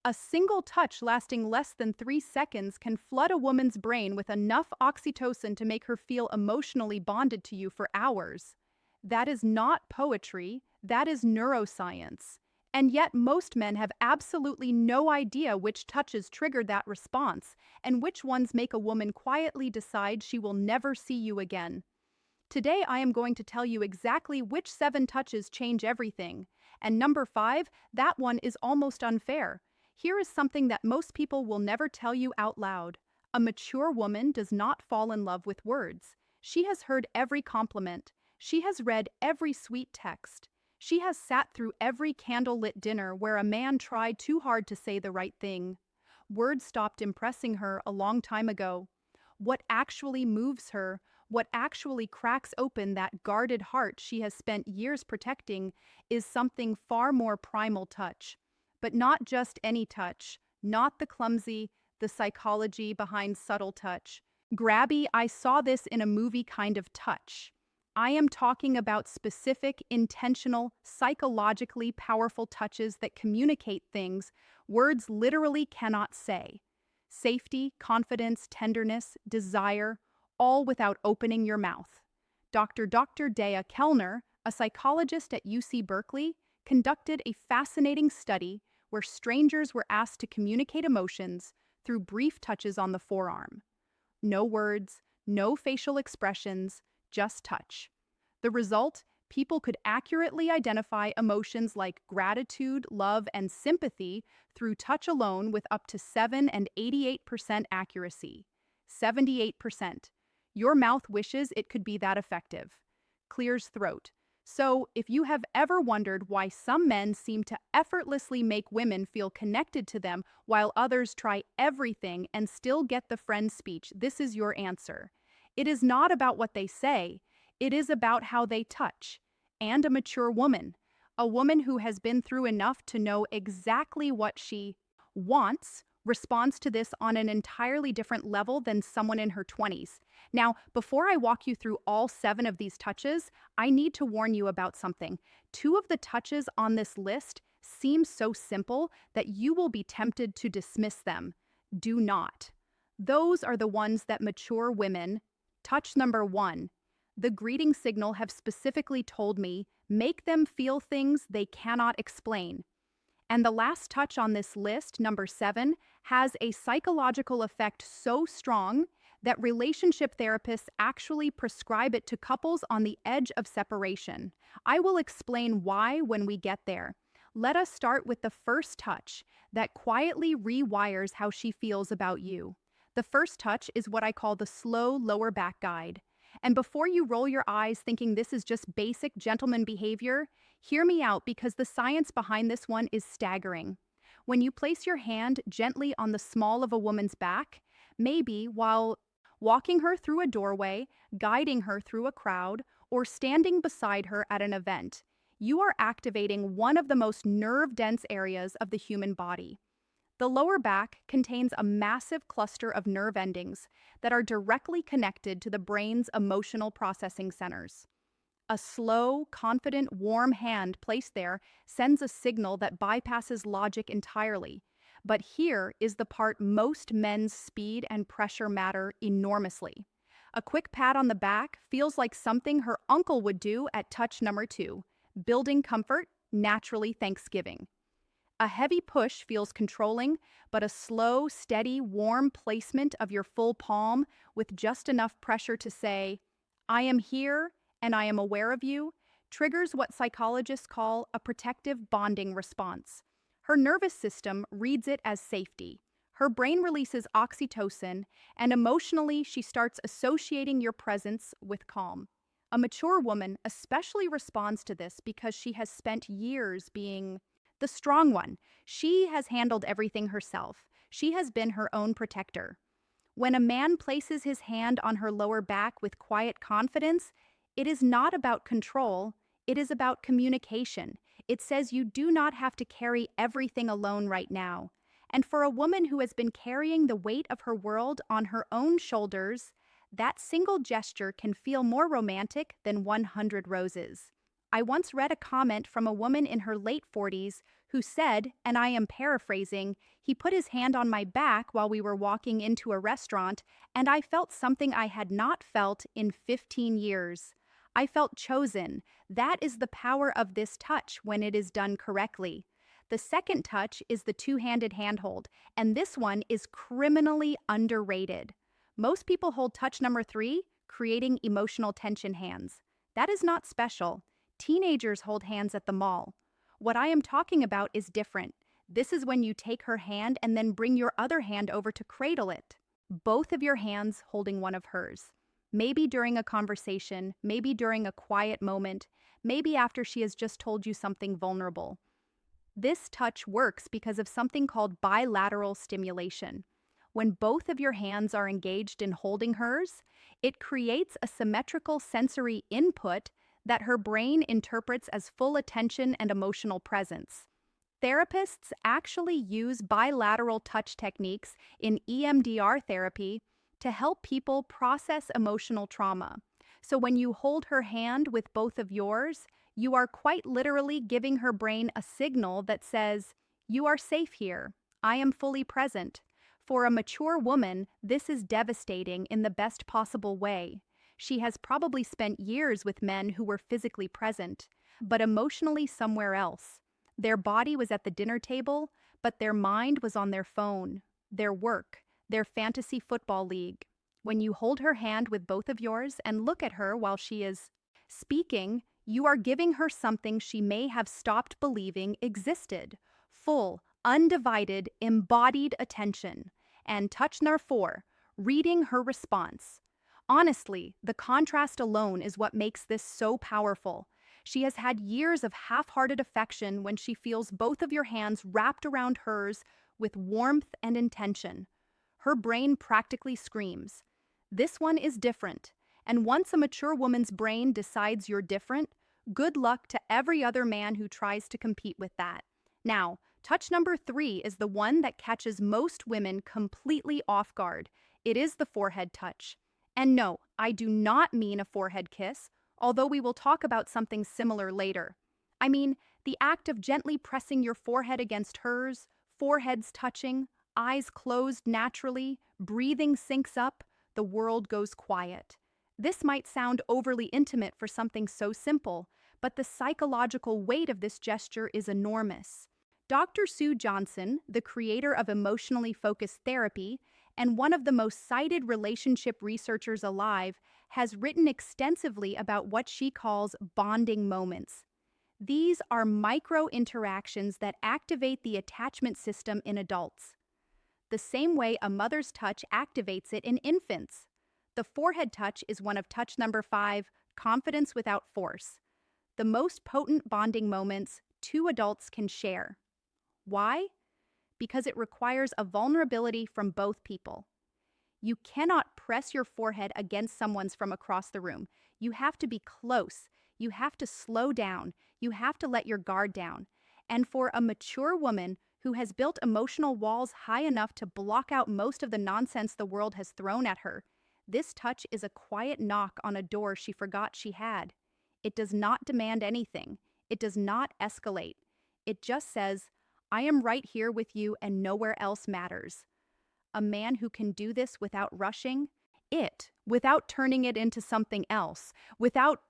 A single touch lasting less than 3 seconds can flood a woman's brain with enough oxytocin to make her feel emotionally bonded to you for hours. That is not poetry, that is neuroscience. And yet, most men have absolutely no idea which touches trigger that response and which ones make a woman quietly decide she will never see you again. Today, I am going to tell you exactly which 7 touches change everything. And number 5, that one is almost unfair. Here is something that most people will never tell you out loud. A mature woman does not fall in love with words. She has heard every compliment. She has read every sweet text. She has sat through every candlelit dinner where a man tried too hard to say the right thing. Words stopped impressing her a long time ago. What actually moves her, what actually cracks open that guarded heart she has spent years protecting, is something far more primal touch. But not just any touch, not the clumsy, the psychology behind subtle touch. Grabby, I saw this in a movie kind of touch. I am talking about specific, intentional, psychologically powerful touches that communicate things words literally cannot say. Safety, confidence, tenderness, desire, all without opening your mouth. Dr. Dea Kellner, a psychologist at UC Berkeley, conducted a fascinating study where strangers were asked to communicate emotions through brief touches on the forearm. No words, no facial expressions, just touch. The result? People could accurately identify emotions like gratitude, love, and sympathy through touch alone with up to 7 and 88% accuracy. 78%. Your mouth wishes it could be that effective. Clears throat. So, if you have ever wondered why some men seem to effortlessly make women feel connected to them while others try everything and still get the friend speech, this is your answer. It is not about what they say, it is about how they touch. And a mature woman, a woman who has been through enough to know exactly what she wants, responds to this on an entirely different level than someone in her 20s. Now, before I walk you through all 7 of these touches, I need to warn you about something. 2 of the touches on this list seem so simple that you will be tempted to dismiss them. Do not. Those are the ones that mature women. Touch number 1. The greeting signal have specifically told me, make them feel things they cannot explain. And the last touch on this list, number 7, has a psychological effect so strong that relationship therapists actually prescribe it to couples on the edge of separation. I will explain why when we get there. Let us start with the first touch that quietly rewires how she feels about you. The first touch is what I call the slow lower back guide. And before you roll your eyes thinking this is just basic gentleman behavior, hear me out because the science behind this one is staggering. When you place your hand gently on the small of a woman's back, maybe while walking her through a doorway, guiding her through a crowd, or standing beside her at an event, you are activating one of the most nerve-dense areas of the human body. The lower back contains a massive cluster of nerve endings that are directly connected to the brain's emotional processing centers. A slow, confident, warm hand placed there sends a signal that bypasses logic entirely. But here is the part most men's speed and pressure matter enormously. A quick pat on the back feels like something her uncle would do at touch number 2, building comfort, naturally Thanksgiving. A heavy push feels controlling, but a slow, steady, warm placement of your full palm with just enough pressure to say, I am here and I am aware of you, triggers what psychologists call a protective bonding response. Her nervous system reads it as safety. Her brain releases oxytocin, and emotionally she starts associating your presence with calm. A mature woman especially responds to this because she has spent years being the strong one. She has handled everything herself. She has been her own protector. When a man places his hand on her lower back with quiet confidence, it is not about control, it is about communication. It says you do not have to carry everything alone right now. And for a woman who has been carrying the weight of her world on her own shoulders, that single gesture can feel more romantic than 100 roses. I once read a comment from a woman in her late 40s who said, and I am paraphrasing, he put his hand on my back while we were walking into a restaurant, and I felt something I had not felt in 15 years. I felt chosen. That is the power of this touch when it is done correctly. The second touch is the two-handed handhold, and this one is criminally underrated. Most people hold touch number 3, creating emotional tension hands. That is not special. Teenagers hold hands at the mall. What I am talking about is different. This is when you take her hand and then bring your other hand over to cradle it. Both of your hands holding one of hers. Maybe during a conversation, maybe during a quiet moment, maybe after she has just told you something vulnerable. This touch works because of something called bilateral stimulation. When both of your hands are engaged in holding hers, it creates a symmetrical sensory input that her brain interprets as full attention and emotional presence. Therapists actually use bilateral touch techniques in EMDR therapy to help people process emotional trauma. So when you hold her hand with both of yours, you are quite literally giving her brain a signal that says, "You are safe here. I am fully present." For a mature woman, this is devastating in the best possible way. She has probably spent years with men who were physically present, but emotionally somewhere else. Their body was at the dinner table, but their mind was on their phone, their work, their fantasy football league. When you hold her hand with both of yours and look at her while she is speaking, you are giving her something she may have stopped believing existed: full, undivided, embodied attention. And touch number 4, reading her response. Honestly, the contrast alone is what makes this so powerful. She has had years of half-hearted affection when she feels both of your hands wrapped around hers with warmth and intention. Her brain practically screams, "This one is different." And once a mature woman's brain decides you're different, good luck to every other man who tries to compete with that. Now, touch number 3 is the one that catches most women completely off guard. It is the forehead touch. And no, I do not mean a forehead kiss, although we will talk about something similar later. I mean the act of gently pressing your forehead against hers, foreheads touching, eyes closed naturally, breathing syncs up, the world goes quiet. This might sound overly intimate for something so simple, but the psychological weight of this gesture is enormous. Dr. Sue Johnson, the creator of emotionally focused therapy and one of the most cited relationship researchers alive, has written extensively about what she calls bonding moments. These are micro interactions that activate the attachment system in adults, the same way a mother's touch activates it in infants. The forehead touch is one of touch number 5, confidence without force. The most potent bonding moments two adults can share. Why? Because it requires a vulnerability from both people. You cannot press your forehead against someone's from across the room. You have to be close. You have to slow down. You have to let your guard down. And for a mature woman who has built emotional walls high enough to block out most of the nonsense the world has thrown at her, this touch is a quiet knock on a door she forgot she had. It does not demand anything. It does not escalate. It just says, "I am right here with you and nowhere else matters." A man who can do this without rushing it, without turning it into something else, without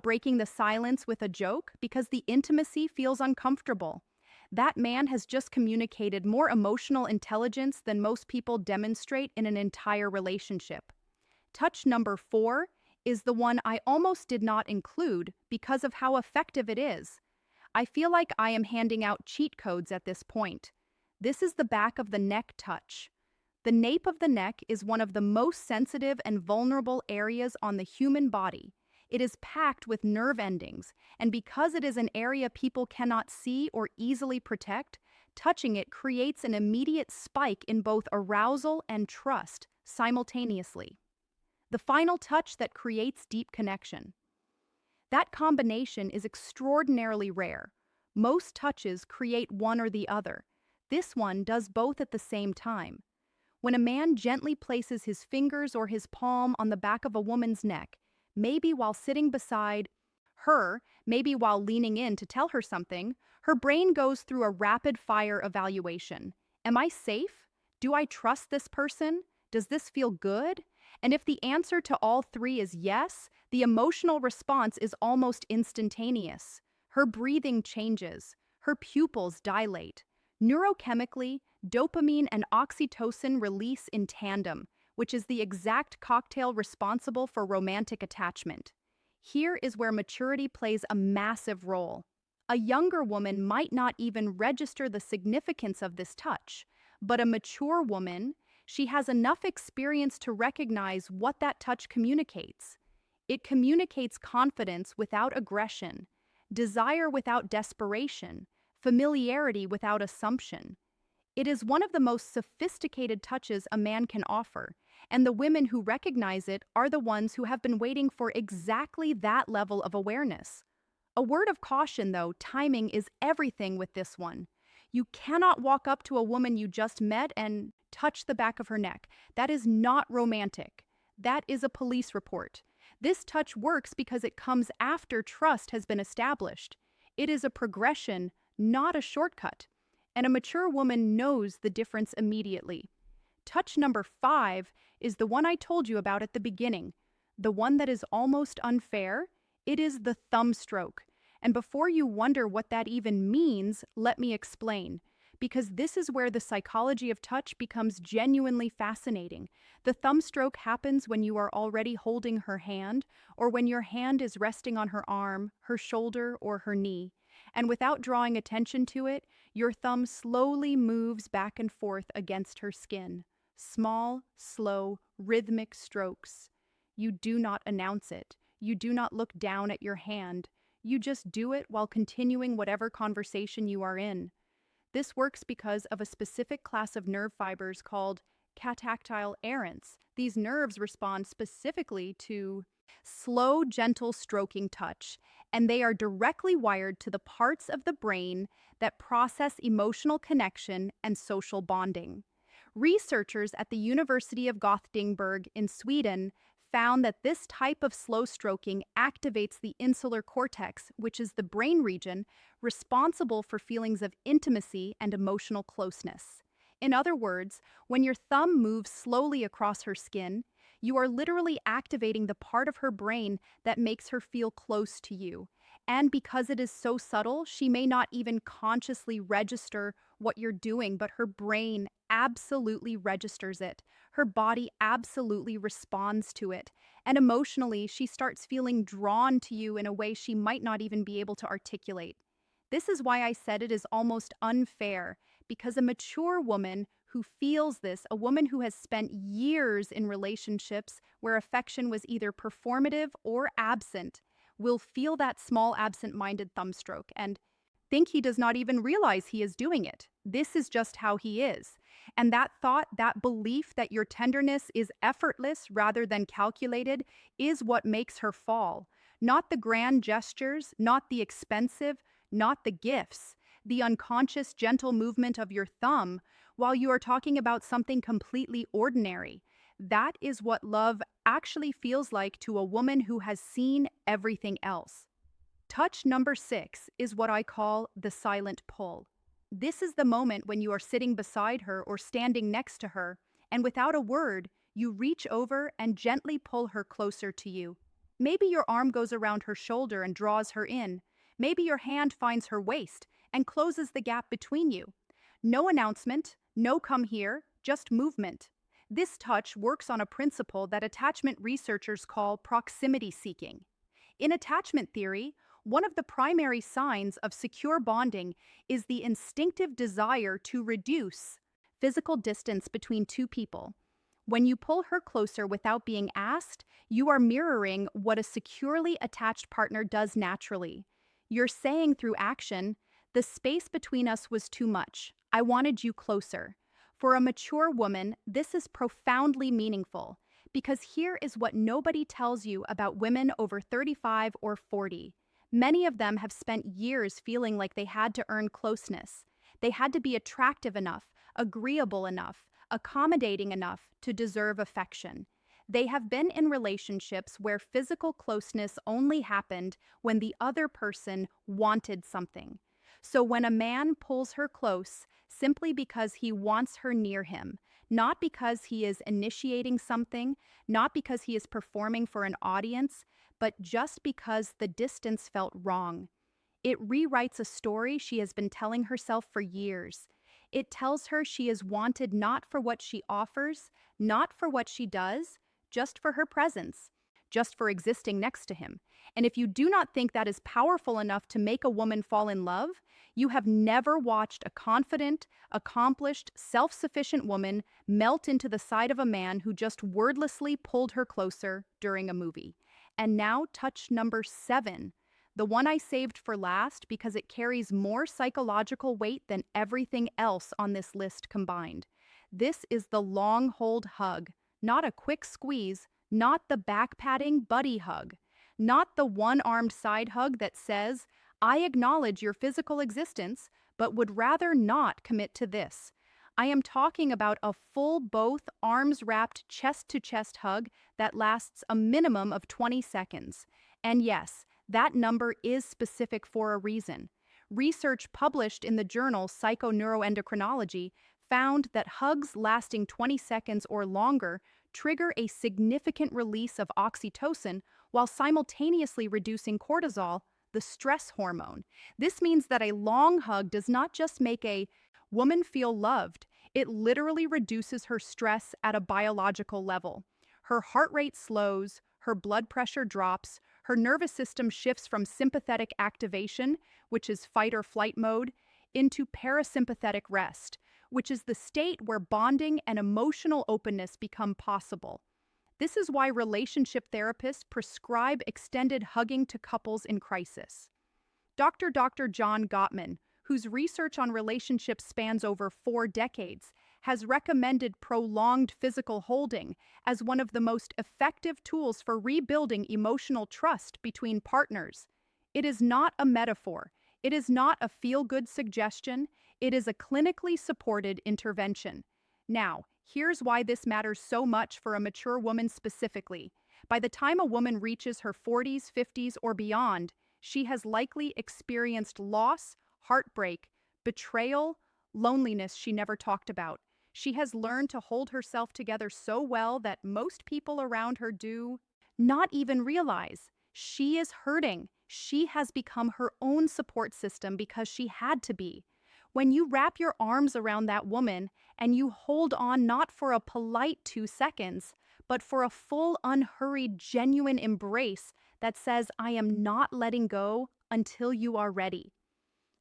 breaking the silence with a joke because the intimacy feels uncomfortable. That man has just communicated more emotional intelligence than most people demonstrate in an entire relationship. Touch number 4 is the one I almost did not include because of how effective it is. I feel like I am handing out cheat codes at this point. This is the back of the neck touch. The nape of the neck is one of the most sensitive and vulnerable areas on the human body. It is packed with nerve endings, and because it is an area people cannot see or easily protect, touching it creates an immediate spike in both arousal and trust simultaneously. The final touch that creates deep connection. That combination is extraordinarily rare. Most touches create one or the other. This one does both at the same time. When a man gently places his fingers or his palm on the back of a woman's neck, maybe while sitting beside Maybe while leaning in to tell her something, her brain goes through a rapid fire evaluation. Am I safe? Do I trust this person? Does this feel good? And if the answer to all three is yes, the emotional response is almost instantaneous. Her breathing changes, her pupils dilate. Neurochemically, dopamine and oxytocin release in tandem, which is the exact cocktail responsible for romantic attachment. Here is where maturity plays a massive role. A younger woman might not even register the significance of this touch, but a mature woman, she has enough experience to recognize what that touch communicates. It communicates confidence without aggression, desire without desperation, familiarity without assumption. It is one of the most sophisticated touches a man can offer, and the women who recognize it are the ones who have been waiting for exactly that level of awareness. A word of caution, though, timing is everything with this one. You cannot walk up to a woman you just met and touch the back of her neck. That is not romantic. That is a police report. This touch works because it comes after trust has been established. It is a progression, not a shortcut. And a mature woman knows the difference immediately. Touch number 5 is the one I told you about at the beginning, the one that is almost unfair. It is the thumb stroke. And before you wonder what that even means, let me explain. Because this is where the psychology of touch becomes genuinely fascinating. The thumb stroke happens when you are already holding her hand, or when your hand is resting on her arm, her shoulder, or her knee. And without drawing attention to it, your thumb slowly moves back and forth against her skin. Small, slow, rhythmic strokes. You do not announce it. You do not look down at your hand. You just do it while continuing whatever conversation you are in. This works because of a specific class of nerve fibers called catactile errants. These nerves respond specifically to slow, gentle stroking touch, and they are directly wired to the parts of the brain that process emotional connection and social bonding. Researchers at the University of Gothenburg in Sweden found that this type of slow stroking activates the insular cortex, which is the brain region responsible for feelings of intimacy and emotional closeness. In other words, when your thumb moves slowly across her skin, you are literally activating the part of her brain that makes her feel close to you. And because it is so subtle, she may not even consciously register what you're doing, but her brain absolutely registers it. Her body absolutely responds to it. And emotionally, she starts feeling drawn to you in a way she might not even be able to articulate. This is why I said it is almost unfair, because a mature woman who feels this, a woman who has spent years in relationships where affection was either performative or absent, will feel that small absent-minded thumb stroke and think he does not even realize he is doing it. This is just how he is. And that thought, that belief that your tenderness is effortless rather than calculated is what makes her fall. Not the grand gestures, not the expensive, not the gifts, the unconscious gentle movement of your thumb while you are talking about something completely ordinary. That is what love actually feels like to a woman who has seen everything else. Touch number 6 is what I call the silent pull. This is the moment when you are sitting beside her or standing next to her, and without a word, you reach over and gently pull her closer to you. Maybe your arm goes around her shoulder and draws her in. Maybe your hand finds her waist and closes the gap between you. No announcement, no come here, just movement. This touch works on a principle that attachment researchers call proximity seeking. In attachment theory, one of the primary signs of secure bonding is the instinctive desire to reduce physical distance between two people. When you pull her closer without being asked, you are mirroring what a securely attached partner does naturally. You're saying through action, the space between us was too much. I wanted you closer. For a mature woman, this is profoundly meaningful, because here is what nobody tells you about women over 35 or 40. Many of them have spent years feeling like they had to earn closeness. They had to be attractive enough, agreeable enough, accommodating enough to deserve affection. They have been in relationships where physical closeness only happened when the other person wanted something. So when a man pulls her close simply because he wants her near him, not because he is initiating something, not because he is performing for an audience, but just because the distance felt wrong. It rewrites a story she has been telling herself for years. It tells her she is wanted not for what she offers, not for what she does, just for her presence, just for existing next to him. And if you do not think that is powerful enough to make a woman fall in love, you have never watched a confident, accomplished, self-sufficient woman melt into the side of a man who just wordlessly pulled her closer during a movie. And now touch number 7, the one I saved for last because it carries more psychological weight than everything else on this list combined. This is the long hold hug, not a quick squeeze, not the back patting buddy hug, not the one-armed side hug that says, I acknowledge your physical existence, but would rather not commit to this. I am talking about a full both arms wrapped chest to chest hug that lasts a minimum of 20 seconds. And yes, that number is specific for a reason. Research published in the journal Psychoneuroendocrinology found that hugs lasting 20 seconds or longer trigger a significant release of oxytocin while simultaneously reducing cortisol, the stress hormone. This means that a long hug does not just make a woman feel loved, it literally reduces her stress at a biological level. Her heart rate slows, her blood pressure drops, her nervous system shifts from sympathetic activation, which is fight or flight mode, into parasympathetic rest, which is the state where bonding and emotional openness become possible. This is why relationship therapists prescribe extended hugging to couples in crisis. Dr. John Gottman, whose research on relationships spans over 4 decades, has recommended prolonged physical holding as one of the most effective tools for rebuilding emotional trust between partners. It is not a metaphor. It is not a feel-good suggestion. It is a clinically supported intervention. Now, here's why this matters so much for a mature woman specifically. By the time a woman reaches her 40s, 50s, or beyond, she has likely experienced loss, heartbreak, betrayal, loneliness she never talked about. She has learned to hold herself together so well that most people around her do not even realize. She is hurting. She has become her own support system because she had to be. When you wrap your arms around that woman and you hold on not for a polite 2 seconds, but for a full, unhurried, genuine embrace that says, I am not letting go until you are ready.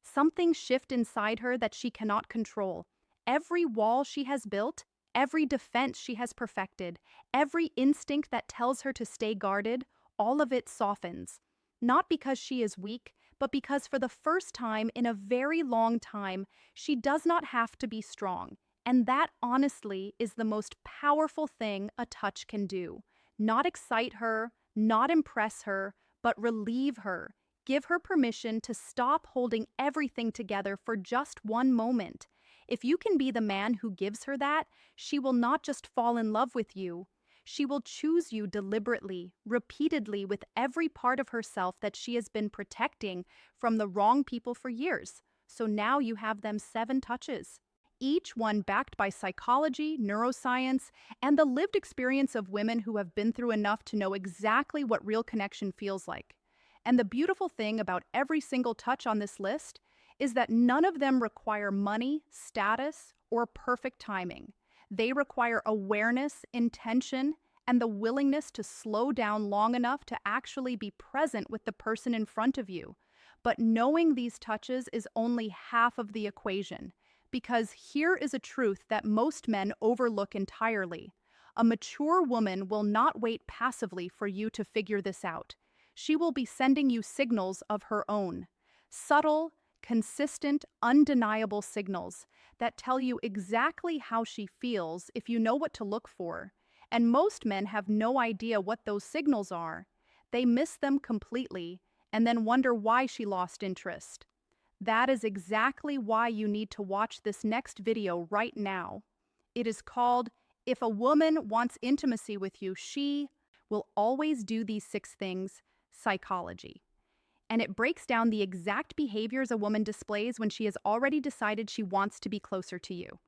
Something shifts inside her that she cannot control. Every wall she has built, every defense she has perfected, every instinct that tells her to stay guarded, all of it softens. Not because she is weak, but because for the first time in a very long time, she does not have to be strong. And that, honestly, is the most powerful thing a touch can do. Not excite her, not impress her, but relieve her. Give her permission to stop holding everything together for just one moment. If you can be the man who gives her that, she will not just fall in love with you. She will choose you deliberately, repeatedly, with every part of herself that she has been protecting from the wrong people for years. So now you have them 7 touches. Each one backed by psychology, neuroscience, and the lived experience of women who have been through enough to know exactly what real connection feels like. And the beautiful thing about every single touch on this list is that none of them require money, status, or perfect timing. They require awareness, intention, and the willingness to slow down long enough to actually be present with the person in front of you. But knowing these touches is only half of the equation, because here is a truth that most men overlook entirely. A mature woman will not wait passively for you to figure this out. She will be sending you signals of her own. Subtle, consistent, undeniable signals that tell you exactly how she feels if you know what to look for. And most men have no idea what those signals are. They miss them completely and then wonder why she lost interest. That is exactly why you need to watch this next video right now. It is called If a woman wants intimacy with you, she will always do these 6 things. Psychology. And it breaks down the exact behaviors a woman displays when she has already decided she wants to be closer to you.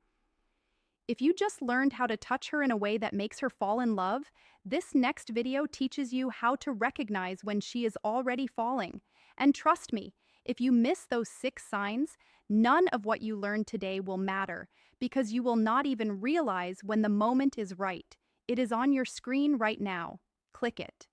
If you just learned how to touch her in a way that makes her fall in love, this next video teaches you how to recognize when she is already falling. And trust me, if you miss those 6 signs, none of what you learned today will matter because you will not even realize when the moment is right. It is on your screen right now. Click it.